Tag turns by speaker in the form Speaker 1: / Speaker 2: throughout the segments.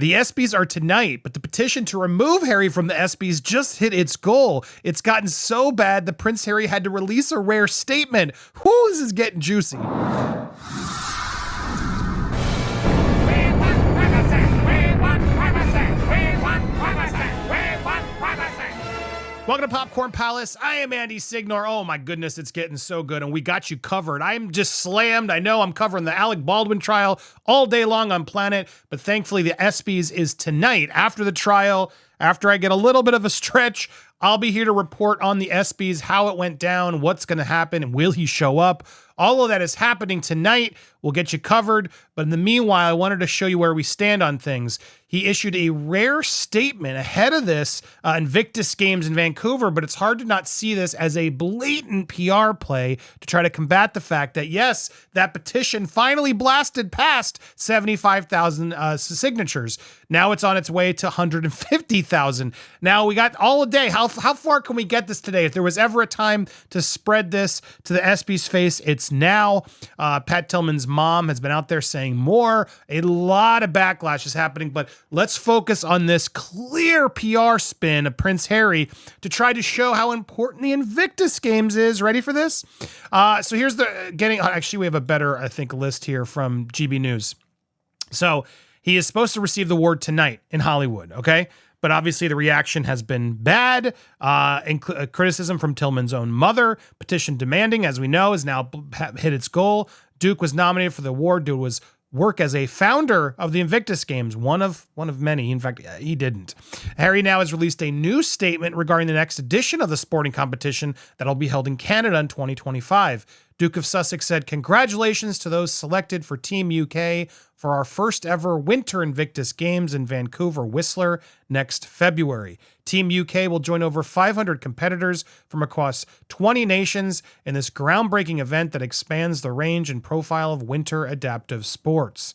Speaker 1: The ESPYs are tonight, but the petition to remove Harry from the ESPYs just hit its goal. It's gotten so bad that Prince Harry had to release a rare statement. Whoo, this is getting juicy. Welcome to Popcorn Palace. I am Andy Signor. Oh my goodness, it's getting so good, and we got you covered. I'm just slammed. I know I'm covering the Alec Baldwin trial all day long on Planet, but thankfully the ESPYs is tonight. After the trial, after I get a little bit of a stretch, I'll be here to report on the ESPYs, how it went down, what's going to happen, and will he show up? All of that is happening tonight. We'll get you covered. But in the meanwhile, I wanted to show you where we stand on things. He issued a rare statement ahead of this Invictus Games in Vancouver, but it's hard to not see this as a blatant PR play to try to combat the fact that, yes, that petition finally blasted past 75,000 signatures. Now it's on its way to 150,000. Now we got all day. How far can we get this today? If there was ever a time to spread this to the ESPY's face, it's now. Pat Tillman's mom has been out there saying more. A lot of backlash is happening, but let's focus on this clear PR spin of Prince Harry to try to show how important the Invictus Games is. Ready for this? So here's actually we have a better, I think, list here from GB News. So he is supposed to receive the award tonight in Hollywood, okay? But obviously the reaction has been bad. Criticism from Tillman's own mother. Petition demanding, as we know, has now hit its goal. Duke was nominated for the award. Duke was work as a founder of the Invictus Games, one of many. In fact, he didn't. Harry now has released a new statement regarding the next edition of the sporting competition that'll be held in Canada in 2025. Duke of Sussex said, "Congratulations to those selected for Team UK for our first ever Winter Invictus Games in Vancouver, Whistler next February. Team UK will join over 500 competitors from across 20 nations in this groundbreaking event that expands the range and profile of winter adaptive sports.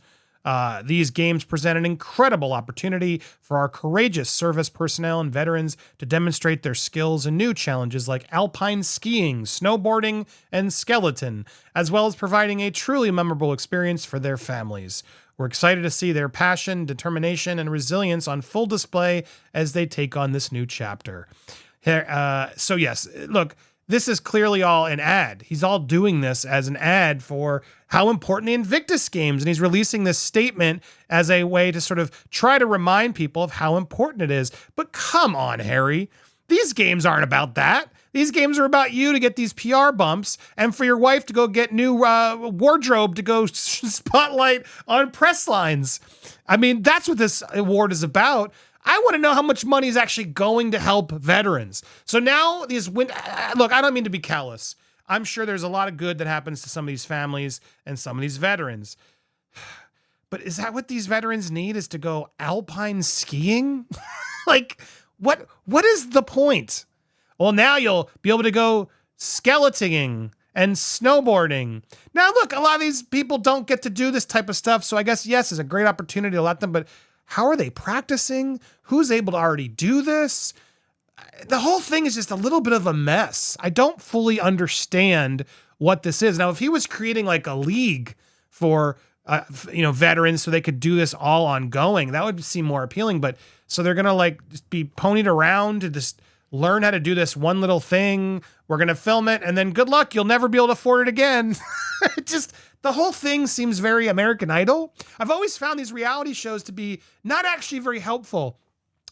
Speaker 1: These games present an incredible opportunity for our courageous service personnel and veterans to demonstrate their skills in new challenges like alpine skiing, snowboarding, and skeleton, as well as providing a truly memorable experience for their families. We're excited to see their passion, determination, and resilience on full display as they take on this new chapter." So yes, look, this is clearly all an ad. He's all doing this as an ad for how important the Invictus Games, and he's releasing this statement as a way to sort of try to remind people of how important it is. But come on, Harry. These games aren't about that. These games are about you to get these PR bumps and for your wife to go get new wardrobe to go spotlight on press lines. I mean, that's what this award is about. I want to know how much money is actually going to help veterans. So now look, I don't mean to be callous. I'm sure there's a lot of good that happens to some of these families and some of these veterans. But is that what these veterans need, is to go alpine skiing? Like, what is the point? Well, now you'll be able to go skeletoning and snowboarding. Now, look, a lot of these people don't get to do this type of stuff. So I guess, yes, it's a great opportunity to let them, but how are they practicing? Who's able to already do this? The whole thing is just a little bit of a mess. I don't fully understand what this is. Now, if he was creating like a league for, veterans so they could do this all ongoing, that would seem more appealing. But so they're going to like just be ponied around to just learn how to do this one little thing. We're going to film it and then good luck. You'll never be able to afford it again. The whole thing seems very American Idol. I've always found these reality shows to be not actually very helpful.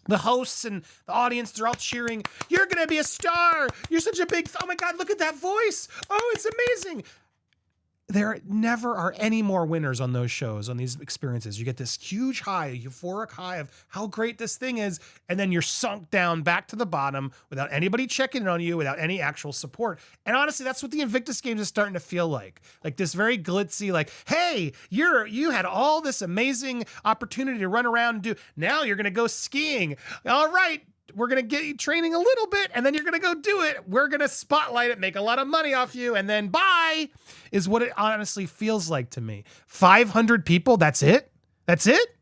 Speaker 1: The hosts and the audience, they're all cheering. You're going to be a star. You're such a oh my God, look at that voice. Oh, it's amazing. There never are any more winners on those shows, on these experiences. You get this huge high, euphoric high of how great this thing is, and then you're sunk down back to the bottom without anybody checking in on you, without any actual support. And honestly, that's what the Invictus Games is starting to feel like. Like this very glitzy, like, hey, you had all this amazing opportunity to run around and do. Now you're going to go skiing. All right. We're going to get you training a little bit, and then you're going to go do it. We're going to spotlight it, make a lot of money off you, and then bye, is what it honestly feels like to me. 500 people, that's it? That's it?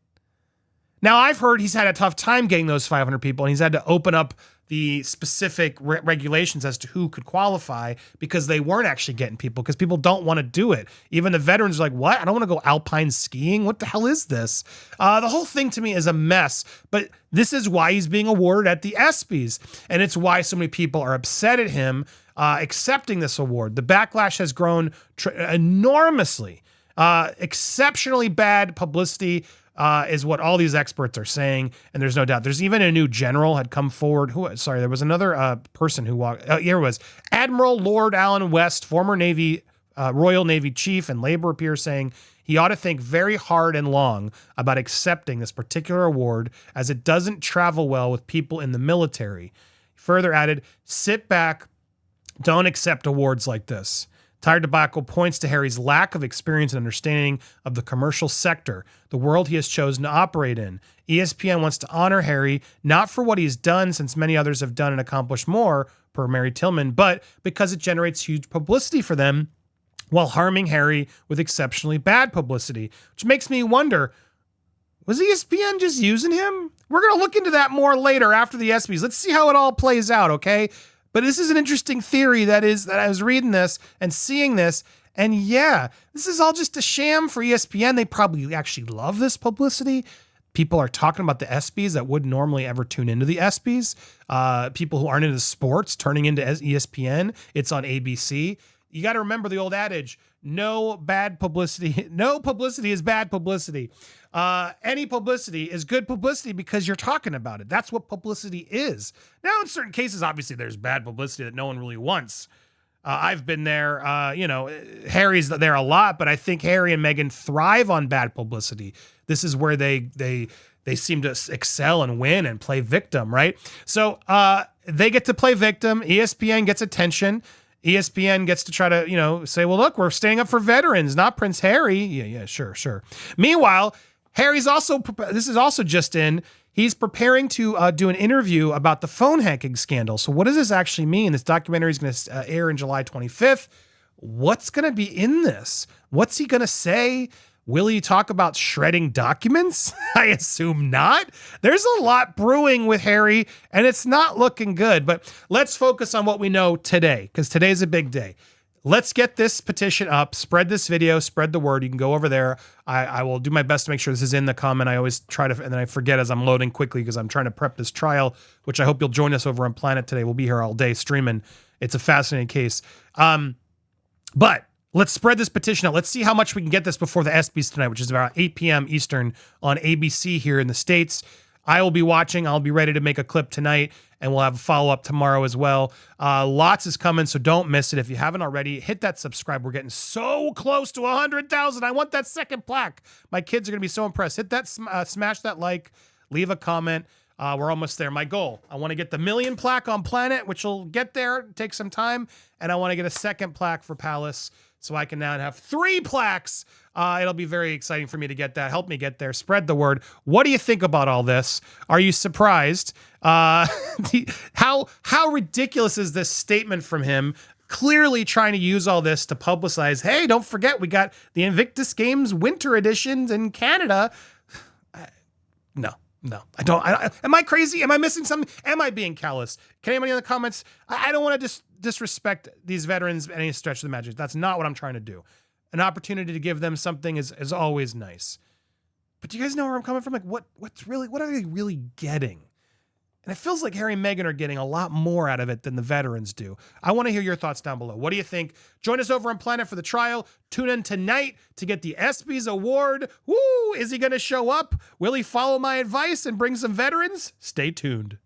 Speaker 1: Now, I've heard he's had a tough time getting those 500 people, and he's had to open up the specific regulations as to who could qualify, because they weren't actually getting people, because people don't want to do it. Even the veterans are like, what? I don't want to go alpine skiing. What the hell is this? The whole thing to me is a mess, but this is why he's being awarded at the ESPYs. And it's why so many people are upset at him accepting this award. The backlash has grown enormously. Exceptionally bad publicity is what all these experts are saying, and there's no doubt. There's even a new general had come forward. There was another person who walked. Here it was Admiral Lord Allen West, former Navy, Royal Navy chief and labor peer, saying he ought to think very hard and long about accepting this particular award, as it doesn't travel well with people in the military. He further added, sit back, don't accept awards like this. Tire Tobacco points to Harry's lack of experience and understanding of the commercial sector, the world he has chosen to operate in. ESPN wants to honor Harry, not for what he's done, since many others have done and accomplished more, per Pat Tillman, but because it generates huge publicity for them while harming Harry with exceptionally bad publicity, which makes me wonder, was ESPN just using him? We're going to look into that more later after the ESPYs. Let's see how it all plays out, okay? But this is an interesting theory that I was reading this and seeing this, and yeah, this is all just a sham for ESPN. They probably actually love this publicity. People are talking about the ESPYs that wouldn't normally ever tune into the ESPYs. People who aren't into sports turning into ESPN. It's on ABC. You got to remember the old adage, no bad publicity. No publicity is bad publicity. Any publicity is good publicity because you're talking about it. That's what publicity is. Now, in certain cases, obviously, there's bad publicity that no one really wants. I've been there. Harry's there a lot, but I think Harry and Meghan thrive on bad publicity. This is where they seem to excel and win and play victim, right? So they get to play victim. ESPN gets attention. ESPN gets to try to, say, well, look, we're staying up for veterans, not Prince Harry. Yeah, sure. Meanwhile, Harry's this is also just in, he's preparing to do an interview about the phone hacking scandal. So what does this actually mean? This documentary is going to air in July 25th. What's going to be in this? What's he going to say? Will he talk about shredding documents? I assume not. There's a lot brewing with Harry, and it's not looking good. But let's focus on what we know today, because today's a big day. Let's get this petition up, spread this video, spread the word. You can go over there. I will do my best to make sure this is in the comment. I always try to, and then I forget as I'm loading quickly because I'm trying to prep this trial, which I hope you'll join us over on Planet today. We'll be here all day streaming. It's a fascinating case. But let's spread this petition out. Let's see how much we can get this before the ESPYs tonight, which is about 8 p.m. Eastern on ABC here in the States. I will be watching. I'll be ready to make a clip tonight, and we'll have a follow-up tomorrow as well. Lots is coming, so don't miss it. If you haven't already, hit that subscribe. We're getting so close to 100,000. I want that second plaque. My kids are going to be so impressed. Hit that, smash that like, leave a comment. We're almost there. My goal, I want to get the 1 million plaque on Planet, which will get there, take some time, and I want to get a second plaque for Palace, so I can now have 3 plaques. It'll be very exciting for me to get that. Help me get there. Spread the word. What do you think about all this? Are you surprised? How ridiculous is this statement from him? Clearly trying to use all this to publicize, hey, don't forget, we got the Invictus Games winter editions in Canada. No, I don't. Am I crazy? Am I missing something? Am I being callous? Can anybody in the comments? I don't want to disrespect these veterans by any stretch of the imagination. That's not what I'm trying to do. An opportunity to give them something is always nice. But do you guys know where I'm coming from? Like, what are they really getting? And it feels like Harry and Meghan are getting a lot more out of it than the veterans do. I want to hear your thoughts down below. What do you think? Join us over on Planet for the trial. Tune in tonight to get the ESPYs award. Woo! Is he going to show up? Will he follow my advice and bring some veterans? Stay tuned.